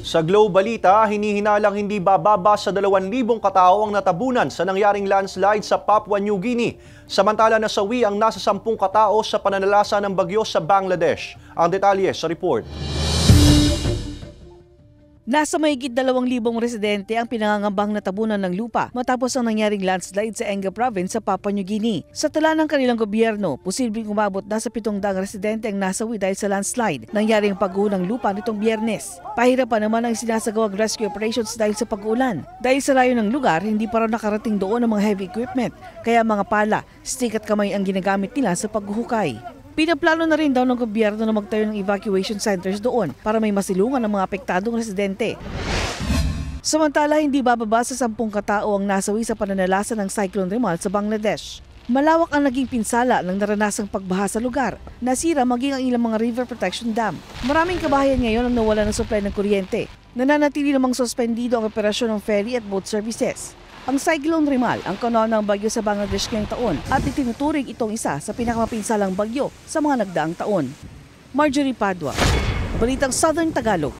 Sa Globalita, hinihinalang hindi bababa sa 2,000 katao ang natabunan sa nangyaring landslide sa Papua New Guinea. Samantala nasawi ang nasa 10 katao sa pananalasa ng bagyo sa Bangladesh. Ang detalye sa report. Nasa mahigit 2,000 residente ang pinangangambang natabunan ng lupa matapos ang nangyaring landslide sa Enga Province sa Papua New Guinea. Sa tala ng kanilang gobyerno, posibleng umabot na sa 700 residente ang nasawi dahil sa landslide. Nangyaring pagguho ng lupa nitong Biyernes. Pahirapan naman ang sinasagawang rescue operations dahil sa pag-ulan. Dahil sa layo ng lugar, hindi pa raw nakarating doon ang mga heavy equipment. Kaya mga pala, stick at kamay ang ginagamit nila sa paghuhukay. Pinaplano na rin daw ng gobyerno na magtayo ng evacuation centers doon para may masilungan ng mga apektadong residente. Samantala, hindi bababa sa 10 katao ang nasawi sa pananalasa ng Cyclone Remal sa Bangladesh. Malawak ang naging pinsala ng naranasang pagbaha sa lugar. Nasira maging ang ilang mga river protection dam. Maraming kabahayan ngayon ang nawala ng supply ng kuryente. Nananatili namang suspendido ang operasyon ng ferry at boat services. Ang Cyclone Remal ang kaunang bagyo sa Bangladesh ngayong taon at itinuturing itong isa sa pinakamapinsalang bagyo sa mga nagdaang taon. Marjorie Padua, Balitang Southern Tagalog.